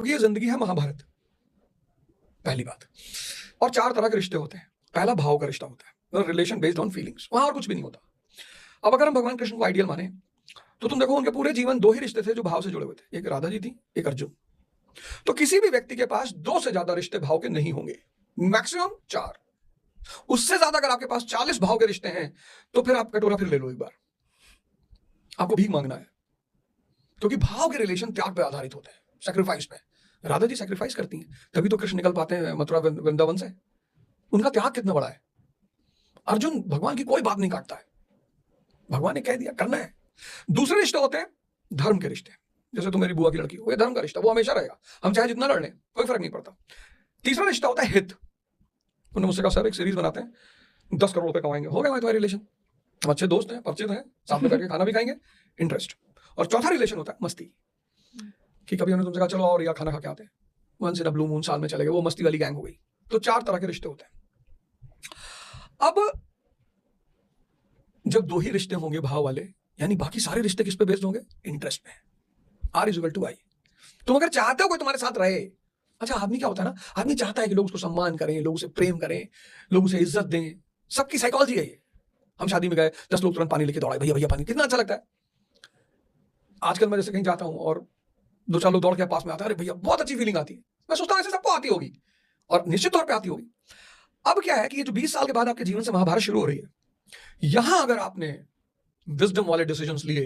क्योंकि ये जिंदगी है महाभारत, पहली बात। और 4 तरह के रिश्ते होते हैं। पहला भाव का रिश्ता होता है, रिलेशन बेस्ड ऑन फीलिंग्स, वहां और कुछ भी नहीं होता। अब अगर हम भगवान कृष्ण को आइडियल माने तो तुम देखो उनके पूरे जीवन 2 ही रिश्ते थे जो भाव से जुड़े हुए थे, एक राधा जी थी, एक अर्जुन। तो किसी भी व्यक्ति के पास 2 से ज्यादा रिश्ते भाव के नहीं होंगे, मैक्सिमम 4। उससे ज्यादा अगर आपके पास 40 भाव के रिश्ते हैं तो फिर आप कटोरा फिर ले लो एक बार, आपको भीख मांगना है। क्योंकि भाव के रिलेशन त्याग पे आधारित होते हैं, सैक्रिफाइस पे। राधा जी सैक्रिफाइस करती हैं, तभी तो कृष्ण निकल पाते हैं मथुरा वृंदावन से। उनका त्याग कितना बड़ा है। अर्जुन भगवान की कोई बात नहीं काटता है, भगवान ने कह दिया करना है। दूसरे रिश्ते होते हैं धर्म के रिश्ते, जैसे तुम मेरी बुआ की लड़की हो, ये धर्म का रिश्ता, वो हमेशा रहेगा, हम चाहे जितना लड़ लें कोई फर्क नहीं पड़ता। तीसरा रिश्ता होता है हित। उन्होंने मुझसे कहा सर एक सीरीज बनाते हैं, 10 करोड़ रुपए कमाएंगे, हो गया हमारे तुम्हारे रिलेशन, हम अच्छे दोस्त हैं, परिचित हैं, साथ में बैठ के खाना भी खाएंगे, इंटरेस्ट। और चौथा रिलेशन होता है मस्ती, कि कभी हमने तुमसे कहा चलो और या खाना खा के आते हैं, once in a blue moon, साल में चले गए, वो मस्ती वाली गैंग हो गई। तो 4 तरह के रिश्ते होते हैं। अब जब 2 ही रिश्ते होंगे भाव वाले, यानी बाकी सारे रिश्ते किस पे बेस्ड होंगे, इंटरेस्ट पे। R=I। तुम अगर चाहते हो कोई तुम्हारे साथ रहे, अच्छा आदमी क्या होता है ना, आदमी चाहता है कि लोग उसको सम्मान करें, लोग उसे प्रेम करें, लोग उसे इज्जत दें, सबकी साइकोलॉजी है ये। हम शादी में गए, 10 लोग तुरंत पानी लेके दौड़ाए, भैया भैया पानी, कितना अच्छा लगता है। आजकल मैं जैसे कहीं जाता हूं और 2-4 लोग दौड़ के पास में आते हैं, अरे भैया बहुत अच्छी फीलिंग आती है। मैं सोचता हूं ऐसे सबको आती होगी, और निश्चित तौर पे आती होगी। अब क्या है कि ये जो 20 साल के बाद आपके जीवन से महाभारत शुरू हो रही है, यहां अगर आपने विजडम वाले डिसीजंस लिए,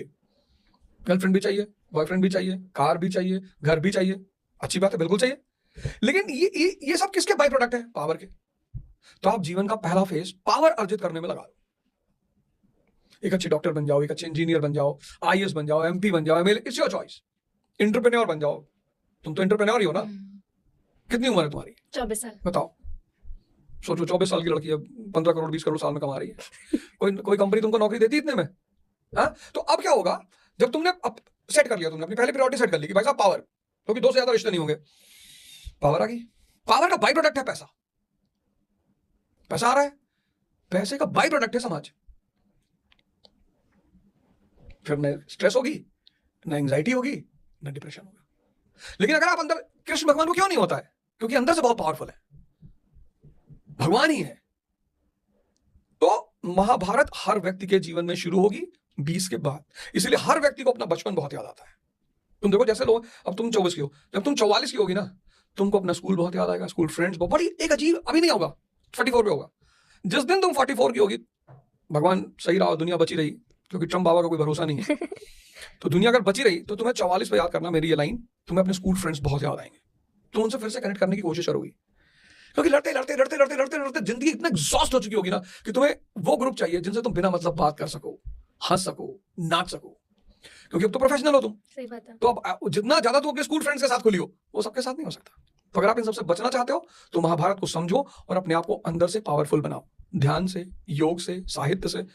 गर्लफ्रेंड भी चाहिए, बॉयफ्रेंड भी चाहिए, कार भी चाहिए, घर भी चाहिए, अच्छी बात है, बिल्कुल चाहिए, लेकिन ये सब किसके बाय प्रोडक्ट है, पावर के। तो आप जीवन का पहला फेज पावर अर्जित करने में लगा दो। एक अच्छे डॉक्टर बन जाओ, एक अच्छे इंजीनियर बन जाओ, IAS बन जाओ, MP बन जाओ, MLA, it's your choice. Entrepreneur बन जाओ, तुम तो एंटरप्रेन्योर ही हो ना। कितनी उम्र है तुम्हारी? 24 साल। बताओ, सोचो 24 साल की लड़की है, 15 करोड़ 20 करोड़ साल में कमा रही है, कोई कंपनी तुमको नौकरी देती इतने में? हाँ, तो अब क्या होगा, जब तुमने सेट कर लिया, तुमने अपनी पहली प्रायोरिटी सेट कर ली कि भाई साहब पावर, क्योंकि 2 से ज्यादा रिश्ते नहीं होंगे, पावर आ गई। पावर का बाई प्रोडक्ट है पैसा, पैसा आ रहा है, पैसे का बाई प्रोडक्ट है समाज। फिर न स्ट्रेस होगी, न एंजाइटी होगी, न डिप्रेशन होगा। लेकिन अगर आप अंदर, कृष्ण भगवान को क्यों नहीं होता है? क्योंकि अंदर से बहुत पावरफुल है, भगवान ही है। तो महाभारत हर व्यक्ति के जीवन में शुरू होगी 20 के बाद, इसलिए हर व्यक्ति को अपना बचपन बहुत याद आता है। तुम देखो जैसे लोग, अब तुम 24 की हो, जब तुम 44 की होगी ना, तुमको अपना स्कूल बहुत याद आएगा, स्कूल फ्रेंड्स बहुत, बड़ी एक अजीब, अभी नहीं होगा, 44 पे होगा। जिस दिन तुम 44 की होगी, भगवान सही रहा, दुनिया बची रही, क्योंकि ट्रम्प बाबा का कोई भरोसा नहीं है, तो दुनिया अगर बची रही तो तुम्हें 44 पे याद करना मेरी ये लाइन, तुम्हें अपने स्कूल फ्रेंड्स बहुत याद आएंगे, तुम उनसे फिर से कनेक्ट करने की कोशिश करोगी। क्योंकि लड़ते लड़ते लड़ते लड़ते लड़ते लड़ते जिंदगी इतना एग्जॉस्ट हो चुकी होगी ना, कि तुम्हें वो ग्रुप चाहिए जिनसे तुम बिना मतलब बात कर सको, हंस सको, नाच सको, क्योंकि अब तो प्रोफेशनल हो तुम। सही बात है। तो अब जितना ज्यादा तुम अपने स्कूल फ्रेंड्स के साथ खुली हो, वो सबके साथ नहीं हो सकता। तो अगर आप इन सबसे बचना चाहते हो तो महाभारत को समझो और अपने आप को अंदर से पावरफुल बनाओ, ध्यान से, योग से, साहित्य से,